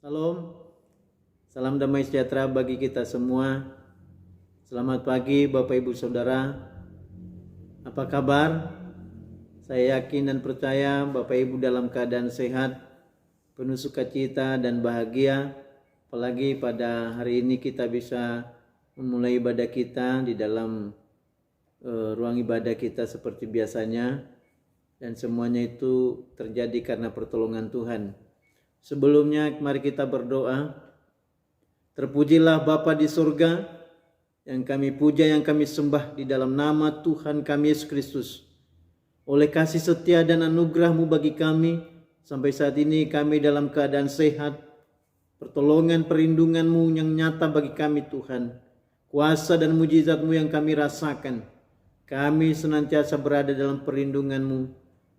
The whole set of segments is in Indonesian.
Salam, salam damai sejahtera bagi kita semua. Selamat pagi Bapak Ibu Saudara. Apa kabar? Saya yakin dan percaya Bapak Ibu dalam keadaan sehat, penuh sukacita dan bahagia. Apalagi pada hari ini kita bisa memulai ibadah kita di dalam ruang ibadah kita seperti biasanya. Dan semuanya itu terjadi karena pertolongan Tuhan. Sebelumnya mari kita berdoa. Terpujilah Bapa di surga, yang kami puja, yang kami sembah di dalam nama Tuhan kami Yesus Kristus. Oleh kasih setia dan anugerah-Mu bagi kami, sampai saat ini kami dalam keadaan sehat. Pertolongan perlindungan-Mu yang nyata bagi kami Tuhan. Kuasa dan mujizat-Mu yang kami rasakan. Kami senantiasa berada dalam perlindungan-Mu,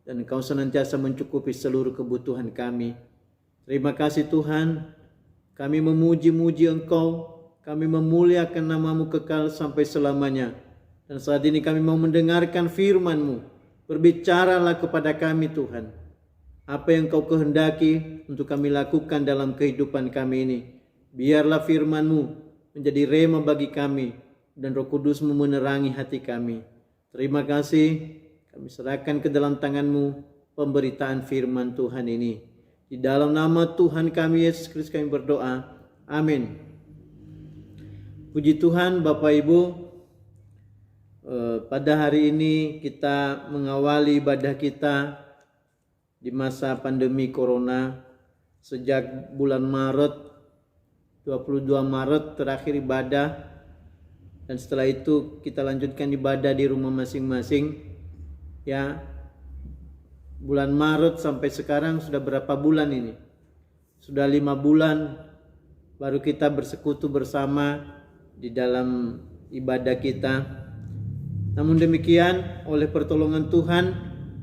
dan Engkau senantiasa mencukupi seluruh kebutuhan kami. Terima kasih Tuhan, kami memuji-muji Engkau, kami memuliakan nama-Mu kekal sampai selamanya. Dan saat ini kami mau mendengarkan firman-Mu, berbicaralah kepada kami Tuhan. Apa yang Engkau kehendaki untuk kami lakukan dalam kehidupan kami ini. Biarlah firman-Mu menjadi rema bagi kami, dan Roh Kudus-Mu menerangi hati kami. Terima kasih, kami serahkan ke dalam tangan-Mu pemberitaan firman Tuhan ini. Di dalam nama Tuhan kami Yesus Kristus kami berdoa. Amin. Puji Tuhan Bapak Ibu. Pada hari ini kita mengawali ibadah kita di masa pandemi Corona. Sejak bulan Maret, 22 Maret terakhir ibadah. Dan setelah itu kita lanjutkan ibadah di rumah masing-masing. Ya, bulan Maret sampai sekarang sudah berapa bulan ini? Sudah 5 bulan baru kita bersekutu bersama di dalam ibadah kita. Namun demikian, oleh pertolongan Tuhan,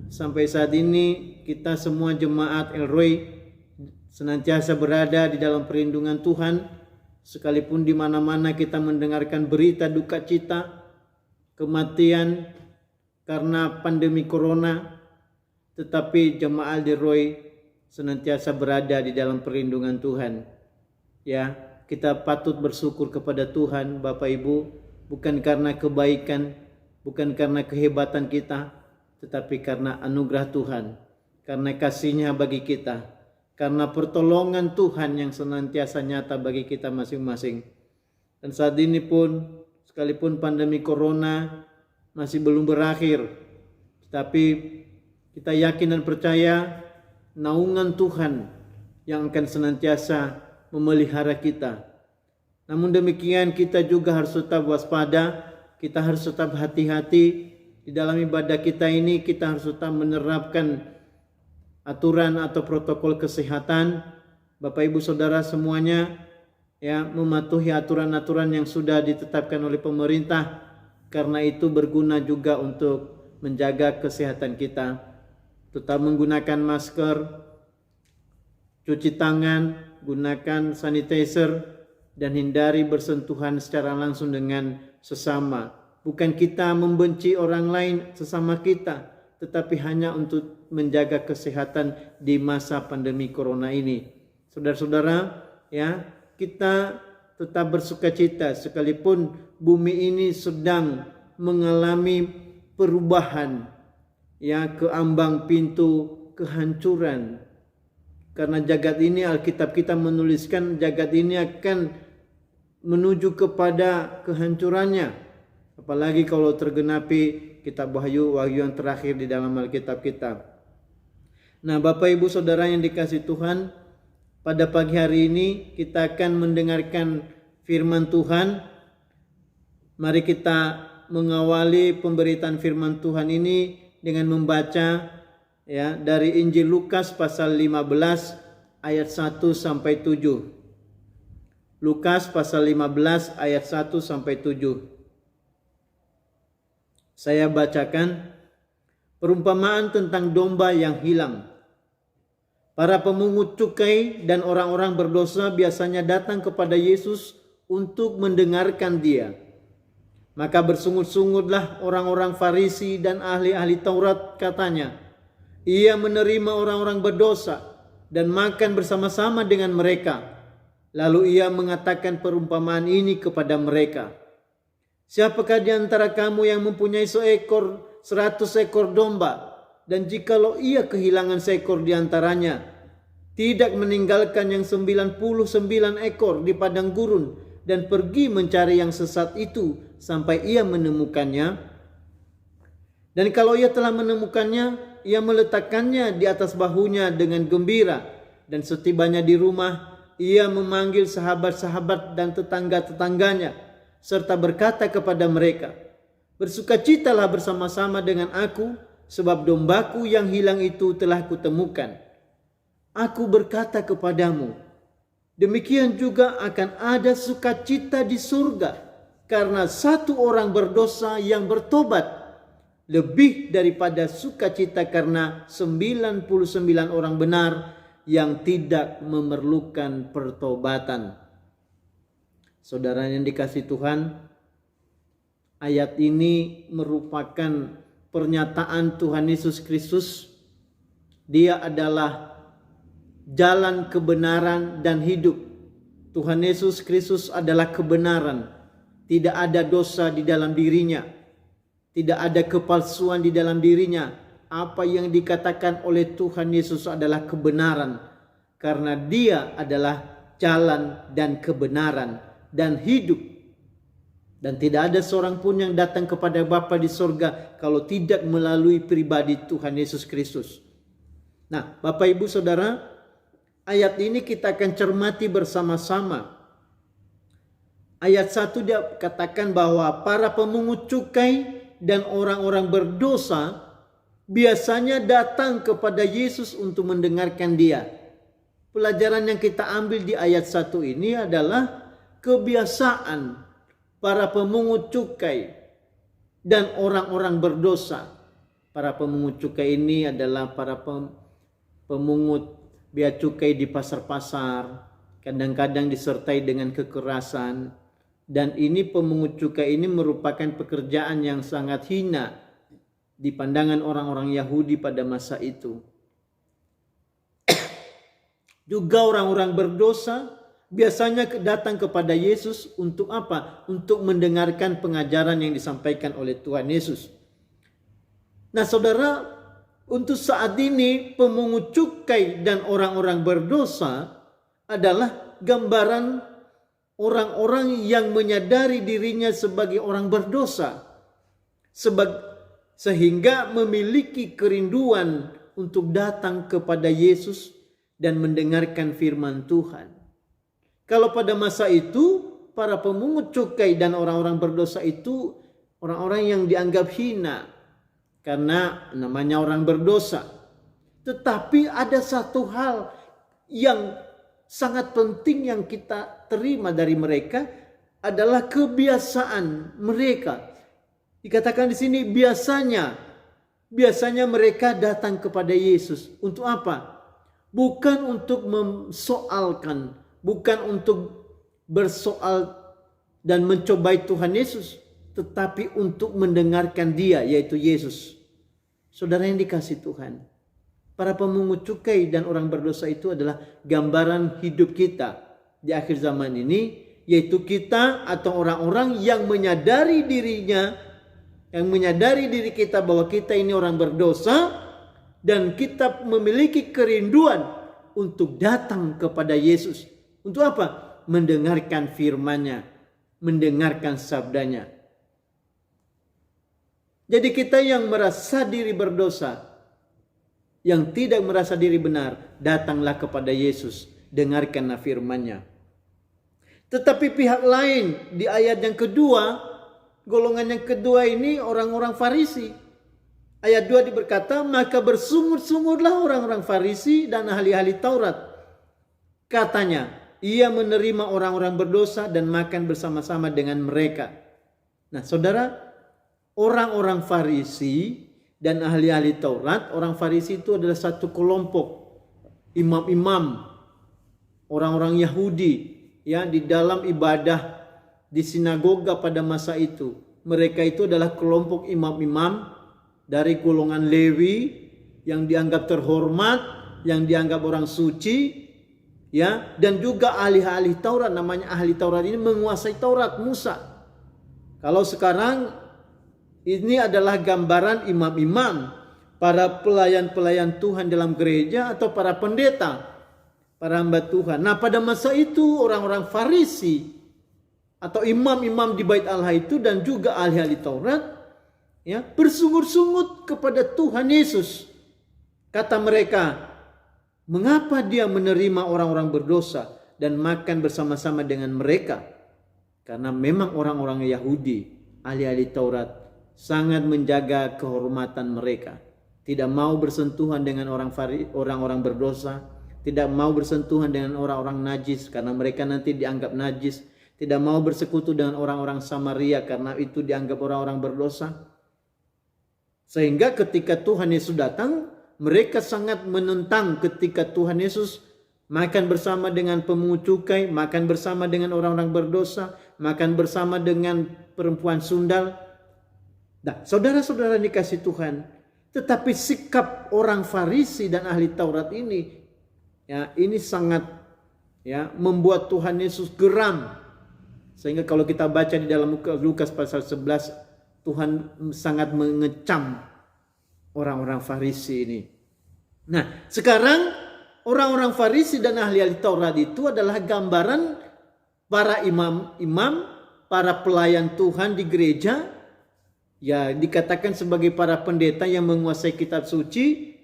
sampai saat ini kita semua jemaat El Roy senantiasa berada di dalam perlindungan Tuhan. Sekalipun di mana-mana kita mendengarkan berita duka cita, kematian karena pandemi Corona, tetapi jemaat El Roy senantiasa berada di dalam perlindungan Tuhan. Ya, kita patut bersyukur kepada Tuhan Bapak Ibu, bukan karena kebaikan, bukan karena kehebatan kita, tetapi karena anugerah Tuhan, karena kasih-Nya bagi kita, karena pertolongan Tuhan yang senantiasa nyata bagi kita masing-masing. Dan saat ini pun, sekalipun pandemi Corona masih belum berakhir, tetapi kita yakin dan percaya naungan Tuhan yang akan senantiasa memelihara kita. Namun demikian kita juga harus tetap waspada, kita harus tetap hati-hati di dalam ibadah kita ini. Kita harus tetap menerapkan aturan atau protokol kesehatan. Bapak Ibu Saudara semuanya, ya, mematuhi aturan-aturan yang sudah ditetapkan oleh pemerintah, karena itu berguna juga untuk menjaga kesehatan kita. Tetap menggunakan masker, cuci tangan, gunakan sanitizer, dan hindari bersentuhan secara langsung dengan sesama. Bukan kita membenci orang lain sesama kita, tetapi hanya untuk menjaga kesehatan di masa pandemi Corona ini. Saudara-saudara, ya, kita tetap bersukacita sekalipun bumi ini sedang mengalami perubahan, ya, ke ambang pintu kehancuran. Karena jagat ini, Alkitab kita menuliskan jagat ini akan menuju kepada kehancurannya. Apalagi kalau tergenapi kitab Wahyu yang terakhir di dalam Alkitab kita. Nah, Bapak Ibu Saudara yang dikasihi Tuhan, pada pagi hari ini kita akan mendengarkan firman Tuhan. Mari kita mengawali pemberitaan firman Tuhan ini dengan membaca, ya, dari Injil Lukas pasal 15 ayat 1 sampai 7. Lukas pasal 15 ayat 1 sampai 7. Saya bacakan perumpamaan tentang domba yang hilang. Para pemungut cukai dan orang-orang berdosa biasanya datang kepada Yesus untuk mendengarkan Dia. Maka bersungut-sungutlah orang-orang Farisi dan ahli-ahli Taurat, katanya, Ia menerima orang-orang berdosa dan makan bersama-sama dengan mereka. Lalu ia mengatakan perumpamaan ini kepada mereka. Siapakah di antara kamu yang mempunyai 100 ekor domba, dan jikalau ia kehilangan seekor di antaranya, tidak meninggalkan yang 99 ekor di padang gurun dan pergi mencari yang sesat itu sampai ia menemukannya? Dan kalau ia telah menemukannya, ia meletakkannya di atas bahunya dengan gembira, dan setibanya di rumah, ia memanggil sahabat-sahabat dan tetangga-tetangganya, serta berkata kepada mereka, bersukacitalah bersama-sama dengan aku, sebab dombaku yang hilang itu telah kutemukan. Aku berkata kepadamu, demikian juga akan ada sukacita di surga karena satu orang berdosa yang bertobat, lebih daripada sukacita karena 99 orang benar yang tidak memerlukan pertobatan. Saudara yang dikasihi Tuhan, ayat ini merupakan pernyataan Tuhan Yesus Kristus. Dia adalah jalan kebenaran dan hidup. Tuhan Yesus Kristus adalah kebenaran. Tidak ada dosa di dalam dirinya. Tidak ada kepalsuan di dalam dirinya. Apa yang dikatakan oleh Tuhan Yesus adalah kebenaran. Karena dia adalah jalan dan kebenaran dan hidup. Dan tidak ada seorang pun yang datang kepada Bapa di sorga kalau tidak melalui pribadi Tuhan Yesus Kristus. Nah, Bapak Ibu Saudara, ayat ini kita akan cermati bersama-sama. Ayat 1 dia katakan bahwa para pemungut cukai dan orang-orang berdosa biasanya datang kepada Yesus untuk mendengarkan dia. Pelajaran yang kita ambil di ayat 1 ini adalah kebiasaan para pemungut cukai dan orang-orang berdosa. Para pemungut cukai ini adalah para pemungut bea cukai di pasar-pasar, kadang-kadang disertai dengan kekerasan. Dan ini pemungut cukai ini merupakan pekerjaan yang sangat hina di pandangan orang-orang Yahudi pada masa itu. Juga orang-orang berdosa biasanya datang kepada Yesus untuk apa? Untuk mendengarkan pengajaran yang disampaikan oleh Tuhan Yesus. Nah saudara, untuk saat ini pemungut cukai dan orang-orang berdosa adalah gambaran orang-orang yang menyadari dirinya sebagai orang berdosa, sehingga memiliki kerinduan untuk datang kepada Yesus dan mendengarkan firman Tuhan. Kalau pada masa itu, para pemungut cukai dan orang-orang berdosa itu orang-orang yang dianggap hina karena namanya orang berdosa. Tetapi ada satu hal yang sangat penting yang kita terima dari mereka adalah kebiasaan mereka. Dikatakan di sini biasanya mereka datang kepada Yesus untuk apa? Bukan untuk memsoalkan, bukan untuk bersoal dan mencobai Tuhan Yesus, tetapi untuk mendengarkan Dia, yaitu Yesus. Saudara yang dikasihi Tuhan, para pemungut cukai dan orang berdosa itu adalah gambaran hidup kita di akhir zaman ini, yaitu kita atau orang-orang yang menyadari dirinya, yang menyadari diri kita bahwa kita ini orang berdosa dan kita memiliki kerinduan untuk datang kepada Yesus. Untuk apa? Mendengarkan firman-Nya, mendengarkan sabdanya. Jadi kita yang merasa diri berdosa, yang tidak merasa diri benar, datanglah kepada Yesus, dengarkanlah firman-Nya. Tetapi pihak lain di ayat yang kedua, golongan yang kedua ini orang-orang Farisi. Ayat 2 berkata, maka bersungut-sungutlah orang-orang Farisi dan ahli-ahli Taurat. Katanya, ia menerima orang-orang berdosa dan makan bersama-sama dengan mereka. Nah saudara, orang-orang Farisi dan ahli-ahli Taurat, orang Farisi itu adalah satu kelompok imam-imam, orang-orang Yahudi ya di dalam ibadah di sinagoga pada masa itu. Mereka itu adalah kelompok imam-imam dari golongan Lewi yang dianggap terhormat yang dianggap orang suci, ya, dan juga ahli-ahli Taurat, namanya ahli Taurat ini menguasai Taurat Musa. Kalau sekarang ini adalah gambaran imam-imam, para pelayan-pelayan Tuhan dalam gereja atau para pendeta, para hamba Tuhan. Nah, pada masa itu orang-orang Farisi atau imam-imam di Bait Allah itu dan juga ahli-ahli Taurat, ya, bersungut-sungut kepada Tuhan Yesus. Kata mereka, mengapa dia menerima orang-orang berdosa dan makan bersama-sama dengan mereka? Karena memang orang-orang Yahudi, ahli-ahli Taurat, sangat menjaga kehormatan mereka. Tidak mau bersentuhan dengan orang-orang berdosa, tidak mau bersentuhan dengan orang-orang najis karena mereka nanti dianggap najis, tidak mau bersekutu dengan orang-orang Samaria karena itu dianggap orang-orang berdosa. Sehingga ketika Tuhan Yesus datang, mereka sangat menentang ketika Tuhan Yesus makan bersama dengan pemungut cukai, makan bersama dengan orang-orang berdosa, makan bersama dengan perempuan sundal. Nah, saudara-saudara dikasih Tuhan, tetapi sikap orang Farisi dan ahli Taurat ini, ya, ini sangat, ya, membuat Tuhan Yesus geram. Sehingga kalau kita baca di dalam Lukas pasal 11, Tuhan sangat mengecam orang-orang Farisi ini. Nah, sekarang orang-orang Farisi dan ahli-ahli Taurat itu adalah gambaran para imam-imam, para pelayan Tuhan di gereja, ya, dikatakan sebagai para pendeta yang menguasai kitab suci,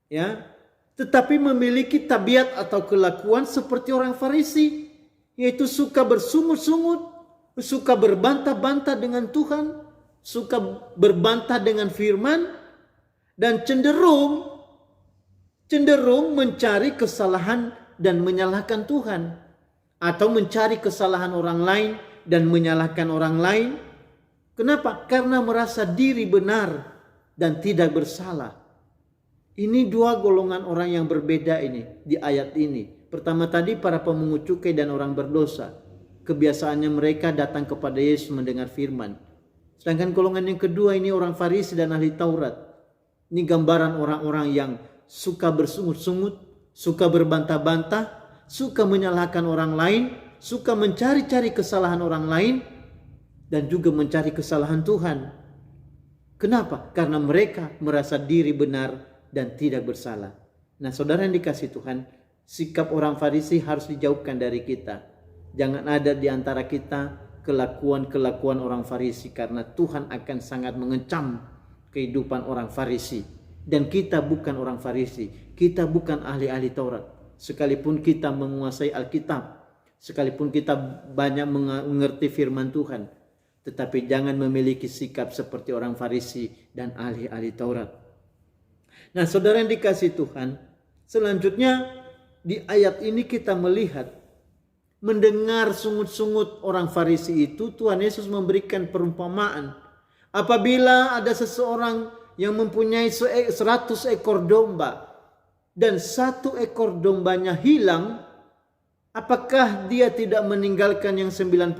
ya, tetapi memiliki tabiat atau kelakuan seperti orang Farisi, yaitu suka bersungut-sungut, suka berbantah-bantah dengan Tuhan, suka berbantah dengan firman, dan cenderung mencari kesalahan dan menyalahkan Tuhan, atau mencari kesalahan orang lain dan menyalahkan orang lain. Kenapa? Karena merasa diri benar dan tidak bersalah. Ini dua golongan orang yang berbeda ini di ayat ini. Pertama tadi para pemungut cukai dan orang berdosa. Kebiasaannya mereka datang kepada Yesus mendengar firman. Sedangkan golongan yang kedua ini orang Farisi dan ahli Taurat. Ini gambaran orang-orang yang suka bersungut-sungut, suka berbantah-bantah, suka menyalahkan orang lain, suka mencari-cari kesalahan orang lain, dan juga mencari kesalahan Tuhan. Kenapa? Karena mereka merasa diri benar dan tidak bersalah. Nah, saudara yang dikasih Tuhan, sikap orang Farisi harus dijauhkan dari kita. Jangan ada di antara kita kelakuan-kelakuan orang Farisi, karena Tuhan akan sangat mengecam kehidupan orang Farisi. Dan kita bukan orang Farisi, kita bukan ahli-ahli Taurat. Sekalipun kita menguasai Alkitab, sekalipun kita banyak mengerti firman Tuhan, tetapi jangan memiliki sikap seperti orang Farisi dan ahli-ahli Taurat. Nah, saudara yang dikasih Tuhan, selanjutnya di ayat ini kita melihat, mendengar sungut-sungut orang Farisi itu, Tuhan Yesus memberikan perumpamaan. Apabila ada seseorang yang mempunyai 100 ekor domba dan 1 ekor dombanya hilang, apakah dia tidak meninggalkan yang 99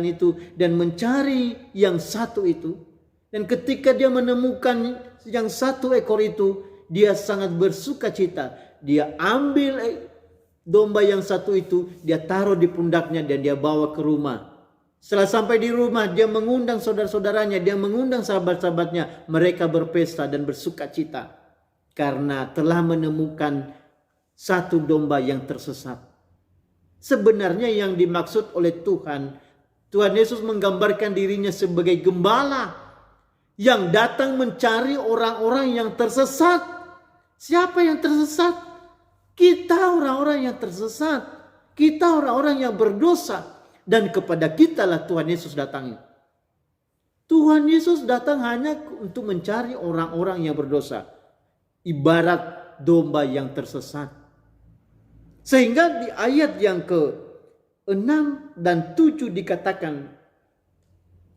itu dan mencari yang 1 itu? Dan ketika dia menemukan yang 1 ekor itu, dia sangat bersuka cita. Dia ambil domba yang 1 itu, dia taruh di pundaknya dan dia bawa ke rumah. Setelah sampai di rumah, dia mengundang saudara-saudaranya, dia mengundang sahabat-sahabatnya. Mereka berpesta dan bersuka cita karena telah menemukan 1 domba yang tersesat. Sebenarnya yang dimaksud oleh Tuhan Yesus menggambarkan dirinya sebagai gembala yang datang mencari orang-orang yang tersesat. Siapa yang tersesat? Kita orang-orang yang tersesat. Kita orang-orang yang berdosa. Dan kepada kitalah Tuhan Yesus datang. Tuhan Yesus datang hanya untuk mencari orang-orang yang berdosa. Ibarat domba yang tersesat. Sehingga di ayat yang ke-6 dan 7 dikatakan,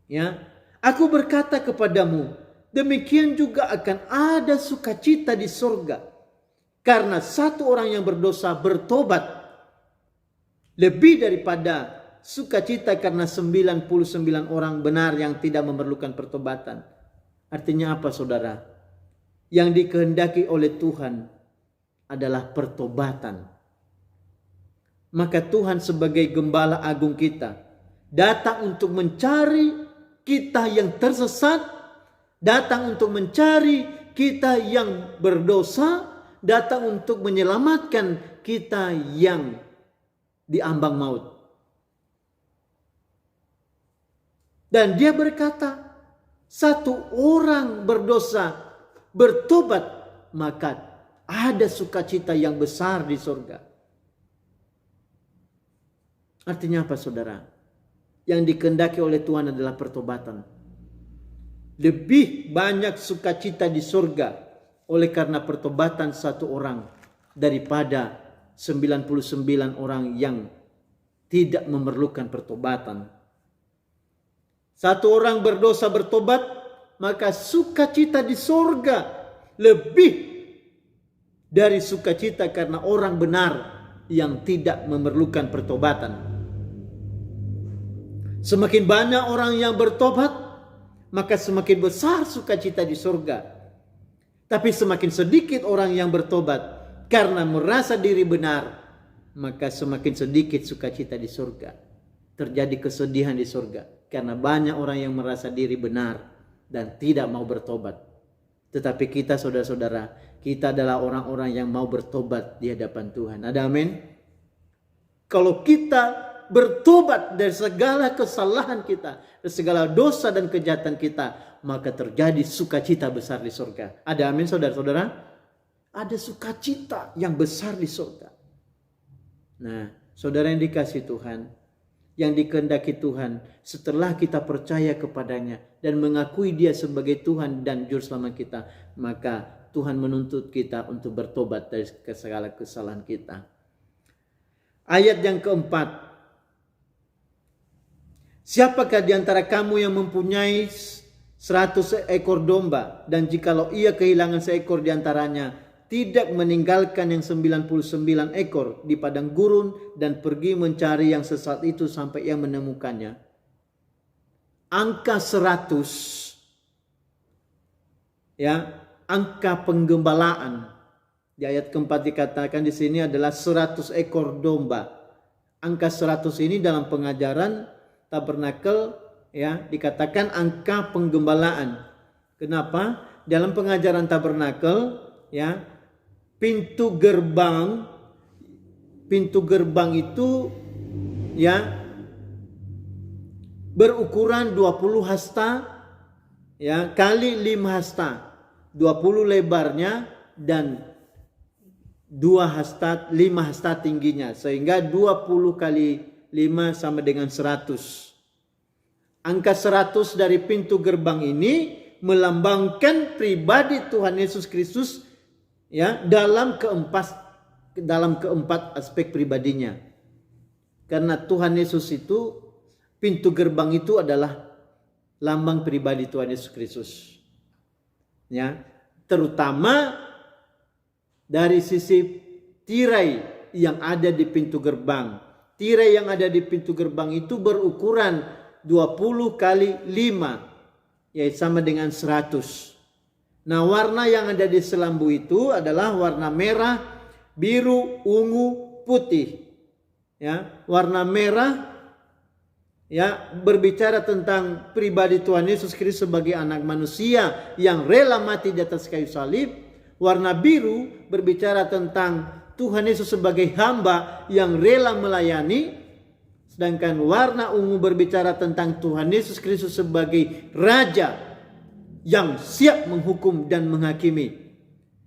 ya, aku berkata kepadamu, demikian juga akan ada sukacita di sorga, karena 1 orang yang berdosa bertobat, lebih daripada sukacita karena 99 orang benar yang tidak memerlukan pertobatan. Artinya apa, saudara? Yang dikehendaki oleh Tuhan adalah pertobatan. Maka Tuhan sebagai gembala agung kita datang untuk mencari kita yang tersesat, datang untuk mencari kita yang berdosa, datang untuk menyelamatkan kita yang diambang maut. Dan dia berkata, satu orang berdosa bertobat, maka ada sukacita yang besar di surga. Artinya apa, saudara? Yang dikehendaki oleh Tuhan adalah pertobatan. Lebih banyak sukacita di surga oleh karena pertobatan satu orang daripada 99 orang yang tidak memerlukan pertobatan. Satu orang berdosa bertobat, maka sukacita di surga lebih dari sukacita karena orang benar yang tidak memerlukan pertobatan. Semakin banyak orang yang bertobat, maka semakin besar sukacita di surga. Tapi semakin sedikit orang yang bertobat karena merasa diri benar, maka semakin sedikit sukacita di surga. Terjadi kesedihan di surga karena banyak orang yang merasa diri benar dan tidak mau bertobat. Tetapi kita, saudara-saudara, kita adalah orang-orang yang mau bertobat di hadapan Tuhan. Ada amin? Kalau kita bertobat dari segala kesalahan kita, dari segala dosa dan kejahatan kita, maka terjadi sukacita besar di surga. Ada amin, saudara-saudara? Ada sukacita yang besar di surga. Nah, saudara yang dikasihi Tuhan, yang dikehendaki Tuhan, setelah kita percaya kepadanya dan mengakui dia sebagai Tuhan dan Juru Selamat kita, maka Tuhan menuntut kita untuk bertobat dari segala kesalahan kita. Ayat yang keempat, siapakah di antara kamu yang mempunyai 100 ekor domba, dan jikalau ia kehilangan seekor di antaranya, tidak meninggalkan yang 99 ekor di padang gurun dan pergi mencari yang sesat itu sampai ia menemukannya? Angka 100, ya, angka penggembalaan. Di ayat keempat dikatakan di sini adalah 100 ekor domba. Angka 100 ini dalam pengajaran tabernakel, ya, dikatakan angka penggembalaan. Kenapa? Dalam pengajaran tabernakel, ya, pintu gerbang itu, ya, berukuran 20 hasta, ya, kali 5 hasta. 20 lebarnya dan 5 hasta tingginya, sehingga 20 kali 5 sama dengan 100. Angka 100 dari pintu gerbang ini melambangkan pribadi Tuhan Yesus Kristus, ya, dalam keempat aspek pribadinya. Karena Tuhan Yesus itu, pintu gerbang itu adalah lambang pribadi Tuhan Yesus Kristus. Ya, terutama dari sisi tirai yang ada di pintu gerbang. Tirai yang ada di pintu gerbang itu berukuran 20 kali 5, yaitu sama dengan 100. Nah, warna yang ada di selambu itu adalah warna merah, biru, ungu, putih. Ya, warna merah, ya, berbicara tentang pribadi Tuhan Yesus Kristus sebagai anak manusia yang rela mati di atas kayu salib. Warna biru berbicara tentang Tuhan Yesus sebagai hamba yang rela melayani. Sedangkan warna ungu berbicara tentang Tuhan Yesus Kristus sebagai Raja yang siap menghukum dan menghakimi.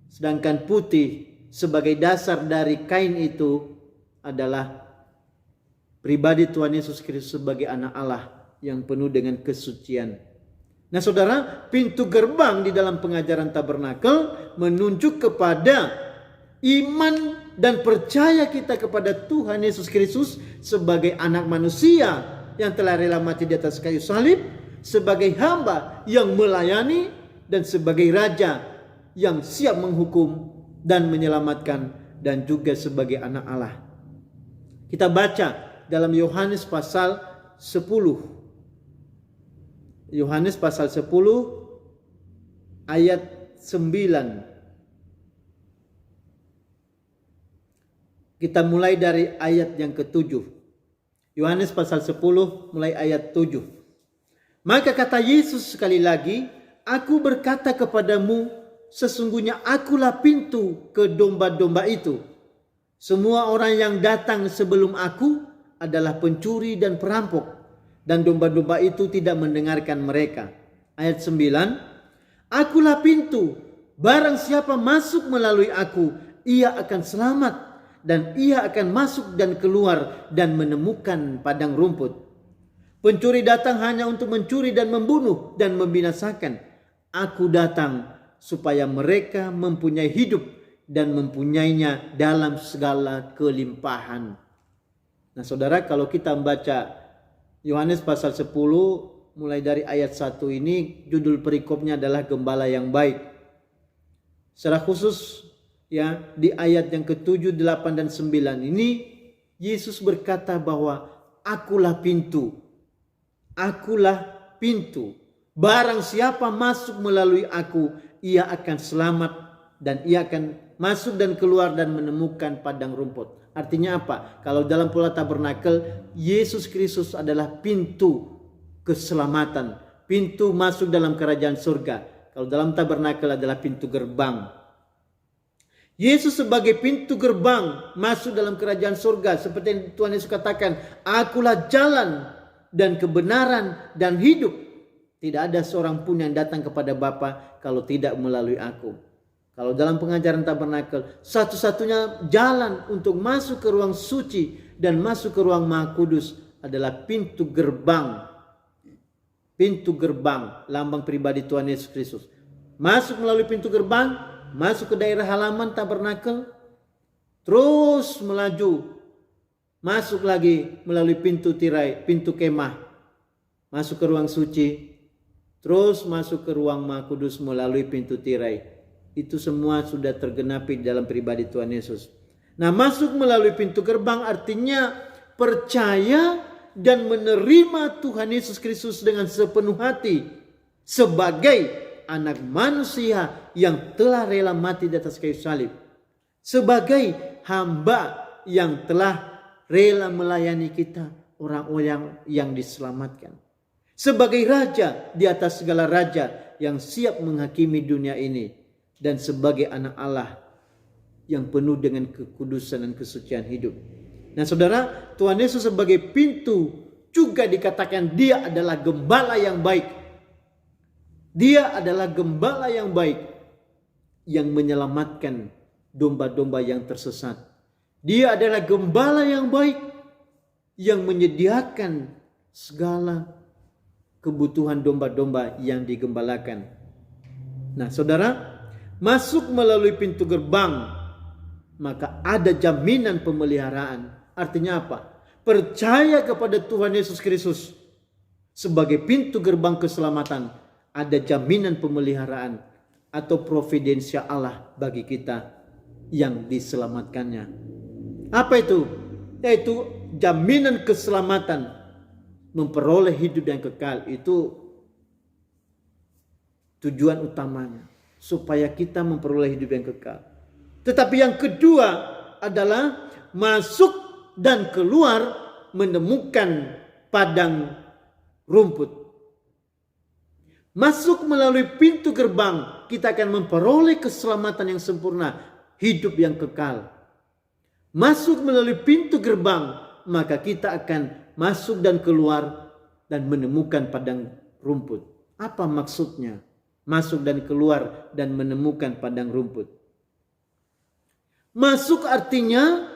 Sedangkan putih sebagai dasar dari kain itu adalah pribadi Tuhan Yesus Kristus sebagai anak Allah yang penuh dengan kesucian. Nah, saudara, pintu gerbang di dalam pengajaran tabernakel menunjuk kepada iman dan percaya kita kepada Tuhan Yesus Kristus sebagai anak manusia yang telah rela mati di atas kayu salib, sebagai hamba yang melayani, dan sebagai raja yang siap menghukum dan menyelamatkan, dan juga sebagai anak Allah. Kita baca dalam Yohanes pasal 10. Yohanes pasal 10 ayat 9. Kita mulai dari ayat yang ke-7. Yohanes pasal 10 mulai ayat 7. Maka kata Yesus sekali lagi, aku berkata kepadamu, sesungguhnya akulah pintu ke domba-domba itu. Semua orang yang datang sebelum aku adalah pencuri dan perampok, dan domba-domba itu tidak mendengarkan mereka. Ayat 9, akulah pintu, barang siapa masuk melalui aku, ia akan selamat, dan ia akan masuk dan keluar dan menemukan padang rumput. Pencuri datang hanya untuk mencuri dan membunuh dan membinasakan. Aku datang supaya mereka mempunyai hidup dan mempunyainya dalam segala kelimpahan. Nah saudara, kalau kita membaca Yohanes pasal 10 mulai dari ayat 1 ini, judul perikopnya adalah Gembala yang Baik. Secara khusus ya di ayat yang ke-7, 8 dan 9 ini Yesus berkata bahwa akulah pintu. Akulah pintu. Barang siapa masuk melalui aku, ia akan selamat dan ia akan masuk dan keluar dan menemukan padang rumput. Artinya apa? Kalau dalam pola tabernakel, Yesus Kristus adalah pintu keselamatan, pintu masuk dalam kerajaan surga. Kalau dalam tabernakel adalah pintu gerbang. Yesus sebagai pintu gerbang masuk dalam kerajaan surga, seperti yang Tuhan Yesus katakan, akulah jalan dan kebenaran dan hidup. Tidak ada seorang pun yang datang kepada Bapa kalau tidak melalui aku. Kalau dalam pengajaran tabernakel, satu-satunya jalan untuk masuk ke ruang suci dan masuk ke ruang Maha Kudus adalah pintu gerbang. Pintu gerbang, lambang pribadi Tuhan Yesus Kristus. Masuk melalui pintu gerbang, masuk ke daerah halaman tabernakel, terus melaju, masuk lagi melalui pintu tirai, pintu kemah, masuk ke ruang suci, terus masuk ke ruang Maha Kudus melalui pintu tirai. Itu semua sudah tergenapi dalam pribadi Tuhan Yesus. Nah, masuk melalui pintu gerbang artinya percaya dan menerima Tuhan Yesus Kristus dengan sepenuh hati sebagai anak manusia yang telah rela mati di atas kayu salib, sebagai hamba yang telah rela melayani kita, orang-orang yang diselamatkan, sebagai raja di atas segala raja yang siap menghakimi dunia ini, dan sebagai anak Allah yang penuh dengan kekudusan dan kesucian hidup. Nah saudara, Tuhan Yesus sebagai pintu juga dikatakan dia adalah gembala yang baik. Dia adalah gembala yang baik yang menyelamatkan domba-domba yang tersesat. Dia adalah gembala yang baik yang menyediakan segala kebutuhan domba-domba yang digembalakan. Nah saudara, masuk melalui pintu gerbang, maka ada jaminan pemeliharaan. Artinya apa? Percaya kepada Tuhan Yesus Kristus sebagai pintu gerbang keselamatan, ada jaminan pemeliharaan atau providensia Allah bagi kita yang diselamatkannya. Apa itu? Yaitu jaminan keselamatan, memperoleh hidup yang kekal. Itu tujuan utamanya, supaya kita memperoleh hidup yang kekal. Tetapi yang kedua adalah masuk dan keluar menemukan padang rumput. Masuk melalui pintu gerbang, kita akan memperoleh keselamatan yang sempurna, hidup yang kekal. Masuk melalui pintu gerbang, maka kita akan masuk dan keluar dan menemukan padang rumput. Apa maksudnya? Masuk dan keluar dan menemukan padang rumput. Masuk artinya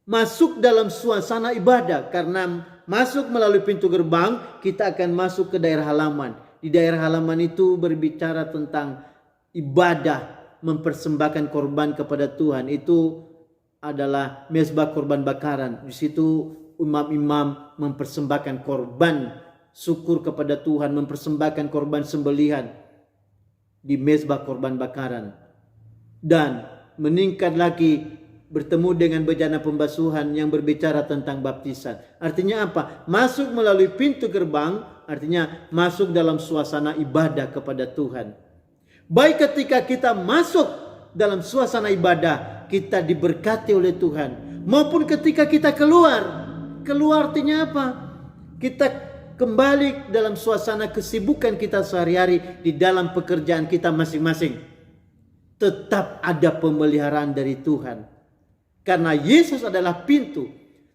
masuk dalam suasana ibadah, karena masuk melalui pintu gerbang, kita akan masuk ke daerah halaman. Di daerah halaman itu berbicara tentang ibadah, mempersembahkan korban kepada Tuhan. Itu adalah mezbah korban bakaran. Di situ imam-imam mempersembahkan korban syukur kepada Tuhan, mempersembahkan korban sembelihan di mezbah korban bakaran. Dan meningkat lagi bertemu dengan bejana pembasuhan yang berbicara tentang baptisan. Artinya apa? Masuk melalui pintu gerbang artinya masuk dalam suasana ibadah kepada Tuhan. Baik ketika kita masuk dalam suasana ibadah kita diberkati oleh Tuhan. Maupun ketika kita keluar artinya apa? Kita kembali dalam suasana kesibukan kita sehari-hari di dalam pekerjaan kita masing-masing. Tetap ada pemeliharaan dari Tuhan. Karena Yesus adalah pintu.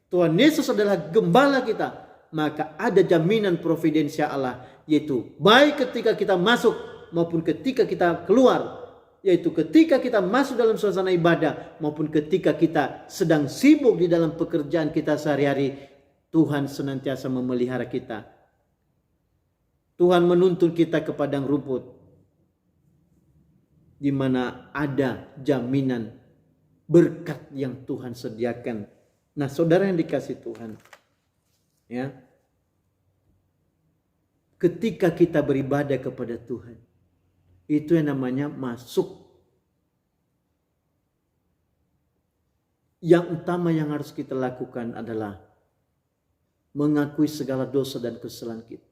Tuhan Yesus adalah gembala kita. Maka ada jaminan providensial Allah. Yaitu baik ketika kita masuk maupun ketika kita keluar. Yaitu ketika kita masuk dalam suasana ibadah maupun ketika kita sedang sibuk di dalam pekerjaan kita sehari-hari, Tuhan senantiasa memelihara kita. Tuhan menuntun kita ke padang rumput di mana ada jaminan berkat yang Tuhan sediakan. Nah, saudara yang dikasih Tuhan, ya, ketika kita beribadah kepada Tuhan, itu yang namanya masuk. Yang utama yang harus kita lakukan adalah mengakui segala dosa dan kesalahan kita.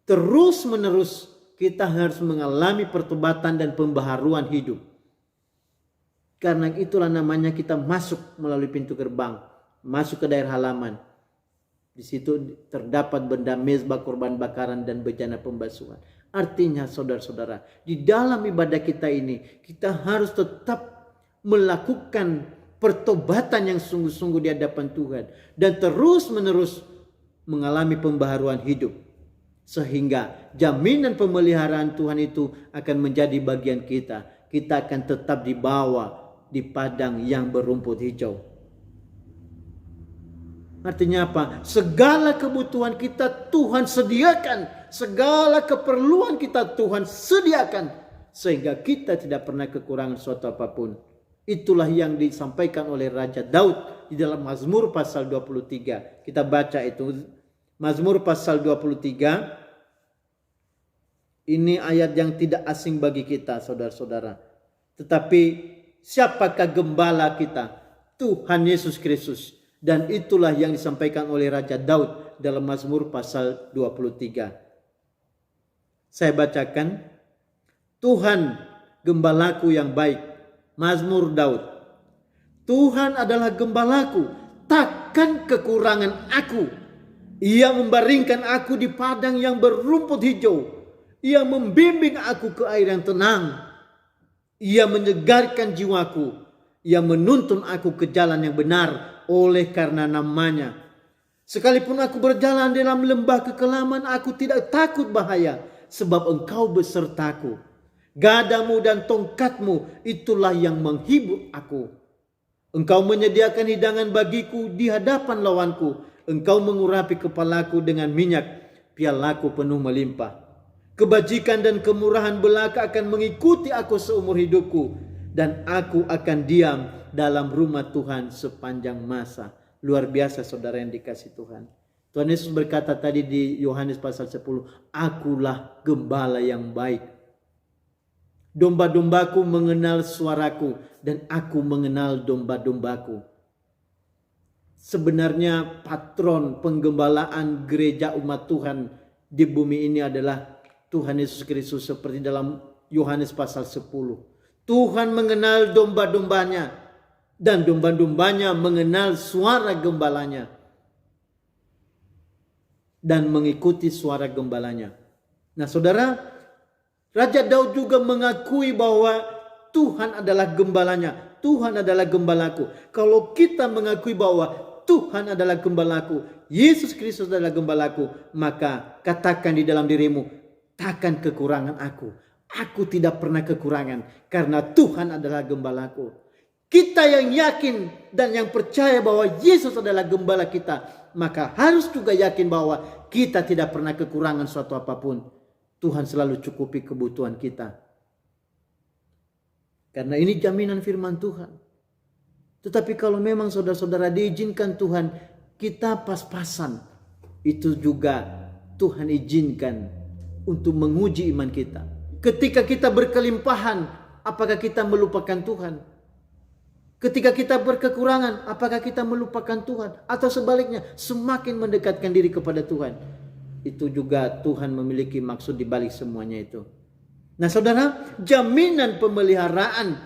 Terus menerus kita harus mengalami pertobatan dan pembaharuan hidup. Karena itulah namanya kita masuk melalui pintu gerbang, masuk ke daerah halaman. Di situ terdapat benda mezbah, korban bakaran dan bejana pembasuhan. Artinya saudara-saudara, di dalam ibadah kita ini kita harus tetap melakukan pertobatan yang sungguh-sungguh di hadapan Tuhan dan terus menerus mengalami pembaharuan hidup, sehingga jaminan pemeliharaan Tuhan itu akan menjadi bagian kita. Kita akan tetap dibawa di padang yang berumput hijau. Artinya apa? Segala kebutuhan kita Tuhan sediakan. Segala keperluan kita Tuhan sediakan. Sehingga kita tidak pernah kekurangan suatu apapun. Itulah yang disampaikan oleh Raja Daud di dalam Mazmur pasal 23. Kita baca itu. Mazmur pasal 23. Ini ayat yang tidak asing bagi kita, saudara-saudara. Tetapi siapakah gembala kita? Tuhan Yesus Kristus. Dan itulah yang disampaikan oleh Raja Daud dalam Mazmur pasal 23. Saya bacakan. Tuhan gembalaku yang baik. Mazmur Daud. Tuhan adalah gembalaku, takkan kekurangan aku. Ia membaringkan aku di padang yang berumput hijau. Ia membimbing aku ke air yang tenang. Ia menyegarkan jiwaku. Ia menuntun aku ke jalan yang benar oleh karena namanya. Sekalipun aku berjalan dalam lembah kekelaman, aku tidak takut bahaya, sebab Engkau besertaku. Gadamu dan tongkatmu itulah yang menghibur aku. Engkau menyediakan hidangan bagiku di hadapan lawanku. Engkau mengurapi kepalaku dengan minyak, pialaku penuh melimpah. Kebajikan dan kemurahan belaka akan mengikuti aku seumur hidupku, dan aku akan diam dalam rumah Tuhan sepanjang masa. Luar biasa saudara yang dikasih Tuhan. Tuhan Yesus berkata tadi di Yohanes pasal 10, akulah gembala yang baik. Domba-dombaku mengenal suaraku dan aku mengenal domba-dombaku. Sebenarnya patron penggembalaan gereja umat Tuhan di bumi ini adalah Tuhan Yesus Kristus, seperti dalam Yohanes pasal 10. Tuhan mengenal domba-dombanya dan domba-dombanya mengenal suara gembalanya dan mengikuti suara gembalanya. Nah saudara, Raja Daud juga mengakui bahwa Tuhan adalah gembalanya. Tuhan adalah gembalaku. Kalau kita mengakui bahwa Tuhan adalah gembalaku, Yesus Kristus adalah gembalaku, maka katakan di dalam dirimu, takkan kekurangan aku. Aku tidak pernah kekurangan karena Tuhan adalah gembalaku. Kita yang yakin dan yang percaya bahwa Yesus adalah gembala kita, maka harus juga yakin bahwa kita tidak pernah kekurangan suatu apapun. Tuhan selalu cukupi kebutuhan kita. Karena ini jaminan firman Tuhan. Tetapi kalau memang saudara-saudara diizinkan Tuhan, kita pas-pasan, itu juga Tuhan izinkan untuk menguji iman kita. Ketika kita berkelimpahan, apakah kita melupakan Tuhan? Ketika kita berkekurangan, apakah kita melupakan Tuhan? Atau sebaliknya, semakin mendekatkan diri kepada Tuhan? Itu juga Tuhan memiliki maksud di balik semuanya itu. Nah saudara, jaminan pemeliharaan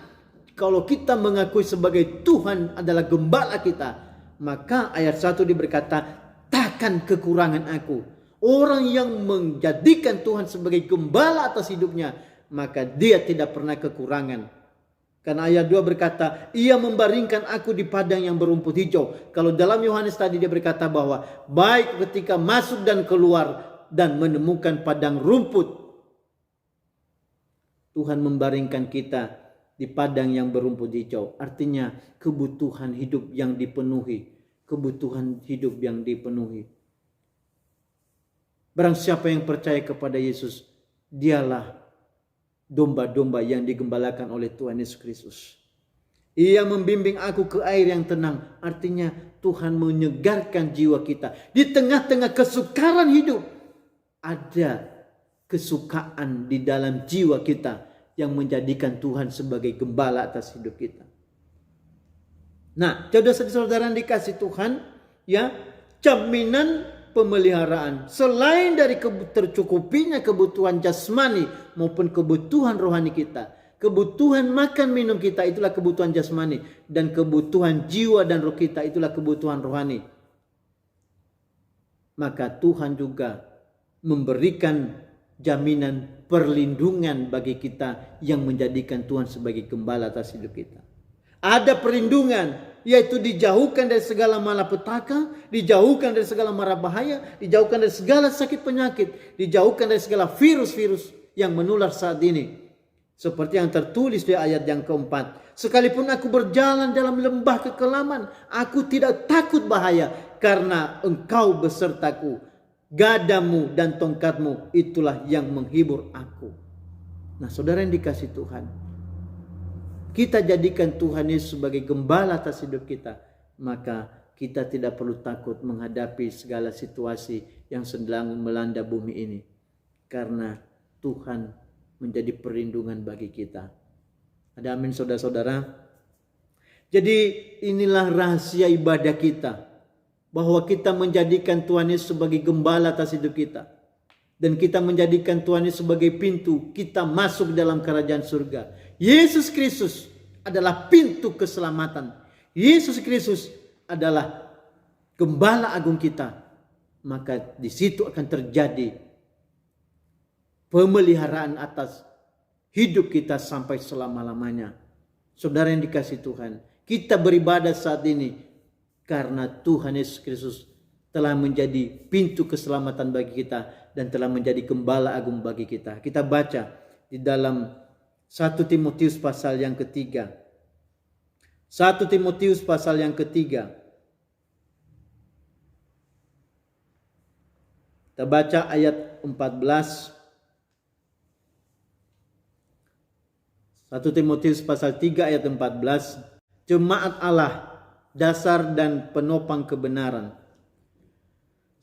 Kalau kita mengakui sebagai Tuhan adalah gembala kita, maka ayat 1 berkata, takkan kekurangan aku. Orang yang menjadikan Tuhan sebagai gembala atas hidupnya, maka dia tidak pernah kekurangan. Karena ayat 2 berkata, ia membaringkan aku di padang yang berumput hijau. Kalau dalam Yohanes tadi dia berkata bahwa baik ketika masuk dan keluar dan menemukan padang rumput, Tuhan membaringkan kita di padang yang berumput hijau. Artinya kebutuhan hidup yang dipenuhi. Kebutuhan hidup yang dipenuhi. Barang siapa yang percaya kepada Yesus, dialah domba-domba yang digembalakan oleh Tuhan Yesus Kristus. Ia membimbing aku ke air yang tenang. Artinya Tuhan menyegarkan jiwa kita. Di tengah-tengah kesukaran hidup, ada kesukaan di dalam jiwa kita yang menjadikan Tuhan sebagai gembala atas hidup kita. Nah, saudara-saudara yang dikasih Tuhan, ya, jaminan pemeliharaan selain dari tercukupinya kebutuhan jasmani maupun kebutuhan rohani kita. Kebutuhan makan minum kita itulah kebutuhan jasmani, dan kebutuhan jiwa dan roh kita itulah kebutuhan rohani. Maka Tuhan juga memberikan jaminan perlindungan bagi kita yang menjadikan Tuhan sebagai gembala atas hidup kita. Ada perlindungan, yaitu dijauhkan dari segala malapetaka, dijauhkan dari segala mara bahaya, dijauhkan dari segala sakit penyakit, dijauhkan dari segala virus-virus yang menular saat ini. Seperti yang tertulis di ayat yang keempat. Sekalipun aku berjalan dalam lembah kekelaman, aku tidak takut bahaya, karena engkau besertaku. Gadamu dan tongkatmu itulah yang menghibur aku. Nah, saudara yang dikasih Tuhan, kita jadikan Tuhan Yesus sebagai gembala atas hidup kita, maka kita tidak perlu takut menghadapi segala situasi yang sedang melanda bumi ini, karena Tuhan menjadi perlindungan bagi kita. Ada amin, saudara-saudara. Jadi inilah rahasia ibadah kita, bahwa kita menjadikan Tuhan Yesus sebagai gembala atas hidup kita. Dan kita menjadikan Tuhan Yesus sebagai pintu kita masuk dalam kerajaan surga. Yesus Kristus adalah pintu keselamatan. Yesus Kristus adalah gembala agung kita. Maka di situ akan terjadi pemeliharaan atas hidup kita sampai selama-lamanya. Saudara yang dikasih Tuhan, kita beribadah saat ini karena Tuhan Yesus Kristus telah menjadi pintu keselamatan bagi kita dan telah menjadi gembala agung bagi kita. Kita baca di dalam 1 Timotius pasal yang ketiga. 1 Timotius pasal yang ketiga. Kita baca ayat 14. 1 Timotius pasal 3 ayat 14. Jemaat Allah, dasar dan penopang kebenaran.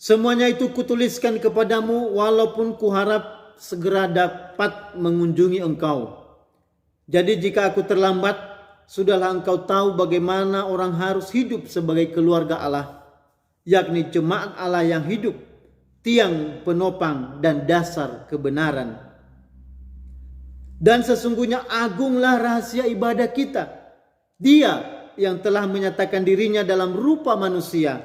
Semuanya itu kutuliskan kepadamu, walaupun kuharap segera dapat mengunjungi engkau. Jadi jika aku terlambat, sudahlah engkau tahu bagaimana orang harus hidup sebagai keluarga Allah, yakni jemaat Allah yang hidup, tiang penopang dan dasar kebenaran. Dan sesungguhnya agunglah rahasia ibadah kita. Dia yang telah menyatakan dirinya dalam rupa manusia,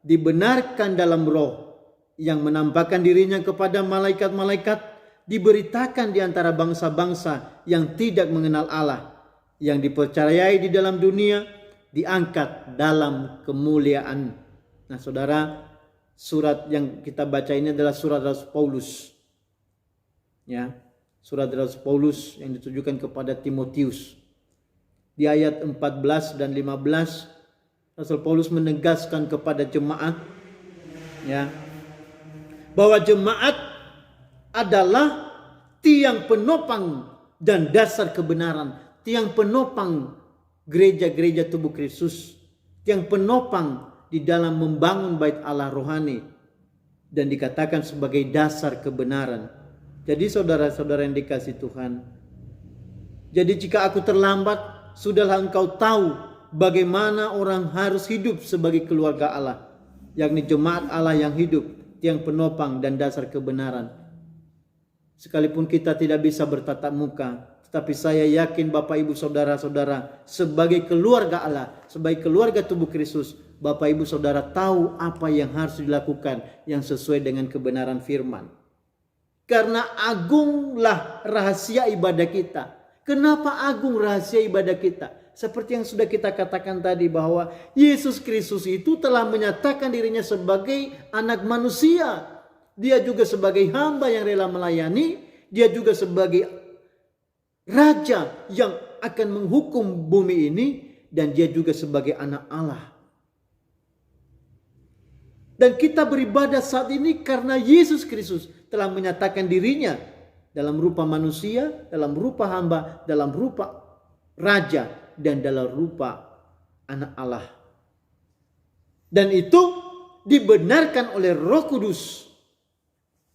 dibenarkan dalam roh, yang menampakkan dirinya kepada malaikat-malaikat, diberitakan di antara bangsa-bangsa yang tidak mengenal Allah, yang dipercayai di dalam dunia, diangkat dalam kemuliaan. Nah, saudara, surat yang kita baca ini adalah surat Rasul Paulus. Ya, surat Rasul Paulus yang ditujukan kepada Timotius. Di ayat 14 dan 15, Rasul Paulus menegaskan kepada jemaat, ya, bahwa jemaat adalah tiang penopang dan dasar kebenaran, tiang penopang gereja-gereja tubuh Kristus, tiang penopang di dalam membangun bait Allah rohani, dan dikatakan sebagai dasar kebenaran. Jadi saudara-saudara yang dikasih Tuhan, jadi jika aku terlambat, sudahlah engkau tahu bagaimana orang harus hidup sebagai keluarga Allah, yakni jemaat Allah yang hidup, tiang penopang dan dasar kebenaran. Sekalipun kita tidak bisa bertatap muka, Tetapi saya yakin Bapak Ibu Saudara-saudara, sebagai keluarga Allah, sebagai keluarga tubuh Kristus, Bapak Ibu Saudara tahu apa yang harus dilakukan yang sesuai dengan kebenaran firman. Karena agunglah rahasia ibadah kita. Kenapa agung rahasia ibadah kita? Seperti yang sudah kita katakan tadi, bahwa Yesus Kristus itu telah menyatakan dirinya sebagai anak manusia. Dia juga sebagai hamba yang rela melayani. Dia juga sebagai raja yang akan menghukum bumi ini. Dan dia juga sebagai anak Allah. Dan kita beribadah saat ini karena Yesus Kristus telah menyatakan dirinya dalam rupa manusia, dalam rupa hamba, dalam rupa raja, dan dalam rupa anak Allah. Dan itu dibenarkan oleh Roh Kudus,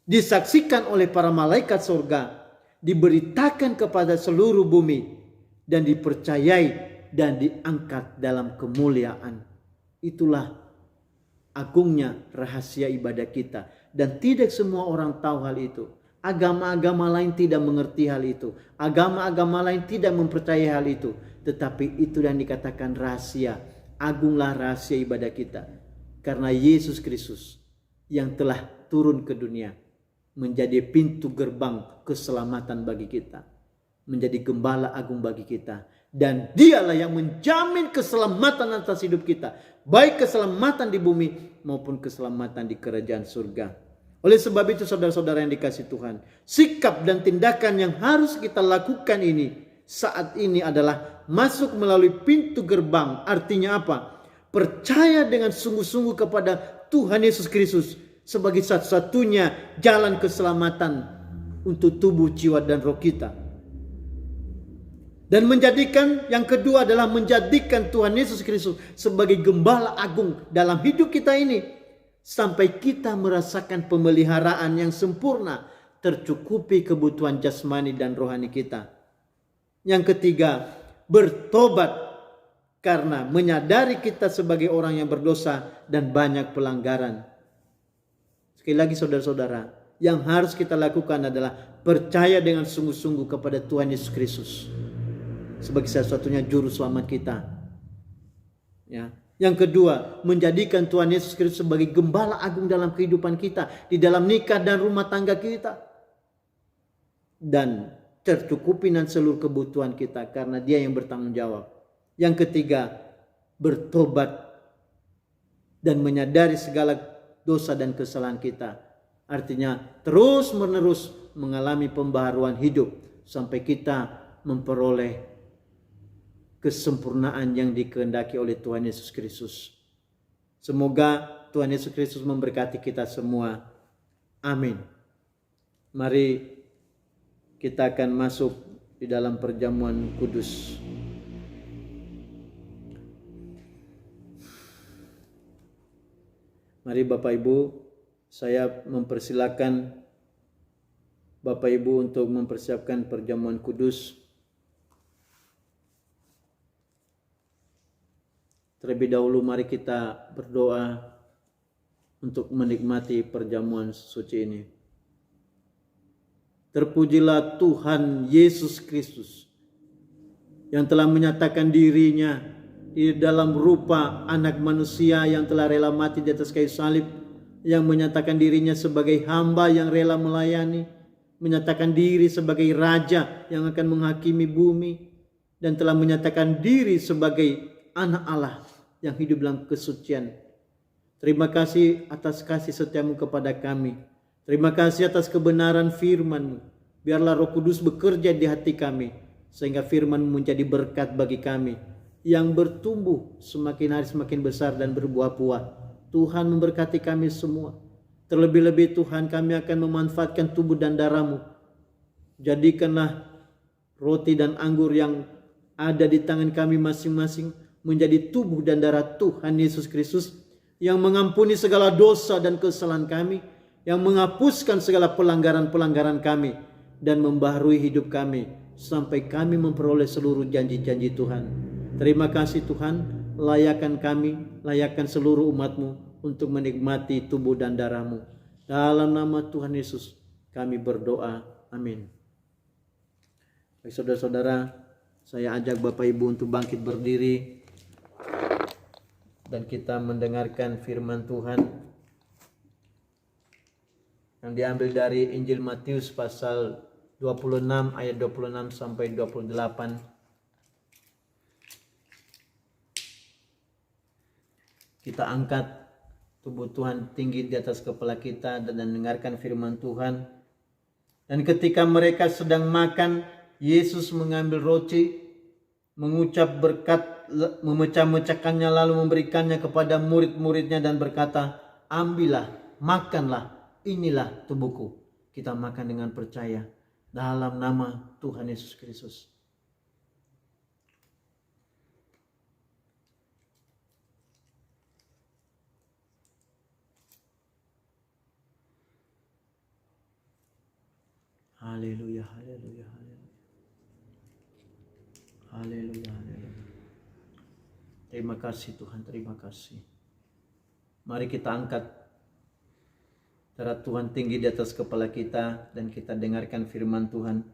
disaksikan oleh para malaikat surga, diberitakan kepada seluruh bumi, dan dipercayai dan diangkat dalam kemuliaan. Itulah agungnya rahasia ibadah kita. Dan tidak semua orang tahu hal itu. Agama-agama lain tidak mengerti hal itu. Agama-agama lain tidak mempercayai hal itu. Tetapi itu yang dikatakan rahasia. Agunglah rahasia ibadah kita. Karena Yesus Kristus yang telah turun ke dunia menjadi pintu gerbang keselamatan bagi kita. Menjadi gembala agung bagi kita. Dan dialah yang menjamin keselamatan atas hidup kita. Baik keselamatan di bumi maupun keselamatan di kerajaan surga. Oleh sebab itu saudara-saudara yang dikasihi Tuhan, sikap dan tindakan yang harus kita lakukan ini saat ini adalah masuk melalui pintu gerbang. Artinya apa? Percaya dengan sungguh-sungguh kepada Tuhan Yesus Kristus sebagai satu-satunya jalan keselamatan untuk tubuh, jiwa, dan roh kita. Dan menjadikan, yang kedua adalah menjadikan Tuhan Yesus Kristus sebagai gembala agung dalam hidup kita ini. Sampai kita merasakan pemeliharaan yang sempurna, tercukupi kebutuhan jasmani dan rohani kita. Yang ketiga, bertobat karena menyadari kita sebagai orang yang berdosa dan banyak pelanggaran. Sekali lagi saudara-saudara, yang harus kita lakukan adalah percaya dengan sungguh-sungguh kepada Tuhan Yesus Kristus sebagai satu-satunya juru selamat kita. Ya. Yang kedua, menjadikan Tuhan Yesus Kristus sebagai gembala agung dalam kehidupan kita, di dalam nikah dan rumah tangga kita. Dan tercukupi dengan seluruh kebutuhan kita karena Dia yang bertanggung jawab. Yang ketiga, bertobat dan menyadari segala dosa dan kesalahan kita. Artinya terus-menerus mengalami pembaharuan hidup sampai kita memperoleh kesempurnaan yang dikehendaki oleh Tuhan Yesus Kristus. Semoga Tuhan Yesus Kristus memberkati kita semua. Amin. Mari kita akan masuk di dalam perjamuan kudus. Mari Bapak Ibu, saya mempersilakan Bapak Ibu untuk mempersiapkan perjamuan kudus. Terlebih dahulu mari kita berdoa untuk menikmati perjamuan suci ini. Terpujilah Tuhan Yesus Kristus yang telah menyatakan dirinya di dalam rupa anak manusia yang telah rela mati di atas kayu salib, yang menyatakan dirinya sebagai hamba yang rela melayani, menyatakan diri sebagai raja yang akan menghakimi bumi, dan telah menyatakan diri sebagai anak Allah yang hidup dalam kesucian. Terima kasih atas kasih setiamu kepada kami. Terima kasih atas kebenaran firman-Mu. Biarlah Roh Kudus bekerja di hati kami, sehingga firman-Mu menjadi berkat bagi kami, yang bertumbuh semakin hari semakin besar dan berbuah-buah. Tuhan memberkati kami semua. Terlebih-lebih Tuhan, kami akan memanfaatkan tubuh dan darah-Mu. Jadikanlah roti dan anggur yang ada di tangan kami masing-masing menjadi tubuh dan darah Tuhan Yesus Kristus, yang mengampuni segala dosa dan kesalahan kami, yang menghapuskan segala pelanggaran-pelanggaran kami, dan membaharui hidup kami sampai kami memperoleh seluruh janji-janji Tuhan. Terima kasih Tuhan, layakkan kami, layakkan seluruh umat-Mu untuk menikmati tubuh dan darah-Mu. Dalam nama Tuhan Yesus kami berdoa. Amin. Baik saudara-saudara, saya ajak Bapak Ibu untuk bangkit berdiri dan kita mendengarkan firman Tuhan yang diambil dari Injil Matius pasal 26 ayat 26 sampai 28. Kita angkat tubuh Tuhan tinggi di atas kepala kita dan dengarkan firman Tuhan. Dan ketika mereka sedang makan, Yesus mengambil roti, mengucap berkat, memecah-mecahkannya lalu memberikannya kepada murid-muridnya dan berkata, "Ambillah, makanlah, inilah tubuhku." Kita makan dengan percaya dalam nama Tuhan Yesus Kristus. Haleluya, haleluya, haleluya. Haleluya, haleluya. Terima kasih Tuhan, terima kasih. Mari kita angkat darah Tuhan tinggi di atas kepala kita dan kita dengarkan firman Tuhan.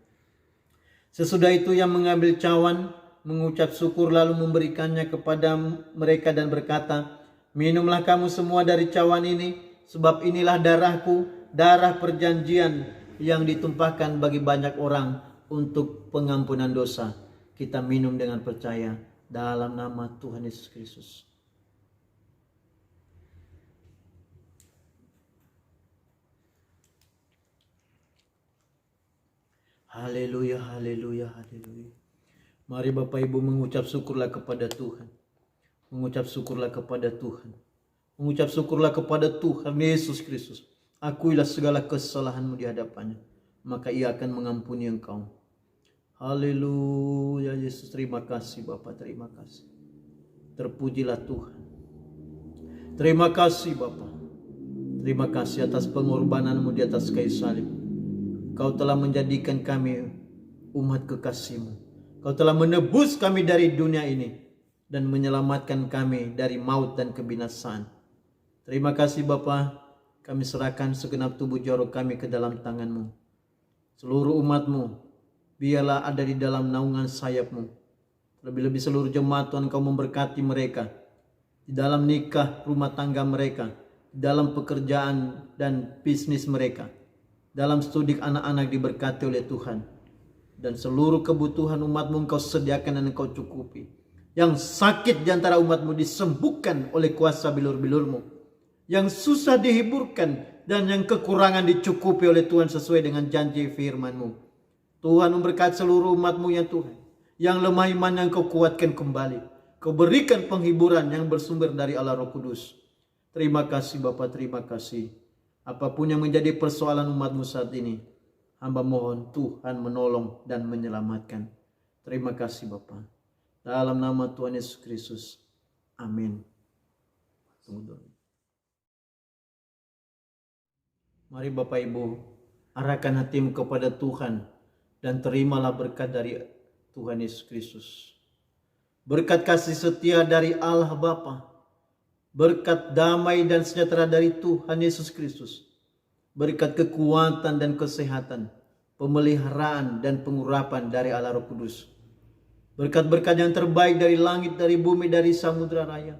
Sesudah itu ia mengambil cawan, mengucap syukur lalu memberikannya kepada mereka dan berkata, "Minumlah kamu semua dari cawan ini, sebab inilah darahku, darah perjanjian yang ditumpahkan bagi banyak orang untuk pengampunan dosa." Kita minum dengan percaya dalam nama Tuhan Yesus Kristus. Haleluya, haleluya, haleluya. Mari Bapak Ibu mengucap syukurlah kepada Tuhan. Mengucap syukurlah kepada Tuhan. Mengucap syukurlah kepada Tuhan Yesus Kristus. Akuilah segala kesalahanmu di hadapannya, maka ia akan mengampuni engkau. Haleluya Yesus, terima kasih Bapak, terima kasih. Terpujilah Tuhan. Terima kasih Bapak. Terima kasih atas pengorbananmu di atas kayu salib. Kau telah menjadikan kami umat kekasih-Mu. Kau telah menebus kami dari dunia ini dan menyelamatkan kami dari maut dan kebinasaan. Terima kasih Bapa. Kami serahkan segenap tubuh jorok kami ke dalam tangan-Mu. Seluruh umat-Mu biarlah ada di dalam naungan sayap-Mu. Lebih-lebih seluruh jemaat Tuhan, Kau memberkati mereka di dalam nikah rumah tangga mereka, di dalam pekerjaan dan bisnis mereka, dalam studi anak-anak diberkati oleh Tuhan. Dan seluruh kebutuhan umat-Mu Engkau sediakan dan Engkau cukupi. Yang sakit di antara umat-Mu disembuhkan oleh kuasa bilur-bilur-Mu. Yang susah dihiburkan dan yang kekurangan dicukupi oleh Tuhan sesuai dengan janji firman-Mu. Tuhan memberkati seluruh umat-Mu ya Tuhan. Yang lemah iman yang Kau kuatkan kembali. Kau berikan penghiburan yang bersumber dari Allah Roh Kudus. Terima kasih Bapa, terima kasih. Apapun yang menjadi persoalan umat-Mu saat ini, hamba mohon Tuhan menolong dan menyelamatkan. Terima kasih Bapa. Dalam nama Tuhan Yesus Kristus. Amin. Tunggu dulu. Mari Bapak Ibu, arahkan hatimu kepada Tuhan dan terimalah berkat dari Tuhan Yesus Kristus. Berkat kasih setia dari Allah Bapa. Berkat damai dan sejahtera dari Tuhan Yesus Kristus. Berkat kekuatan dan kesehatan, pemeliharaan dan pengurapan dari Allah Roh Kudus. Berkat-berkat yang terbaik dari langit, dari bumi, dari samudra raya.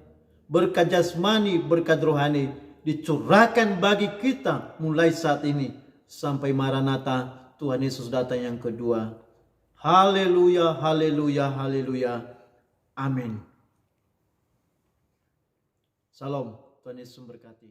Berkat jasmani, berkat rohani dicurahkan bagi kita mulai saat ini sampai Maranatha, Tuhan Yesus datang yang kedua. Haleluya, haleluya, haleluya. Amin. Salam, Tuhan Yesus memberkati.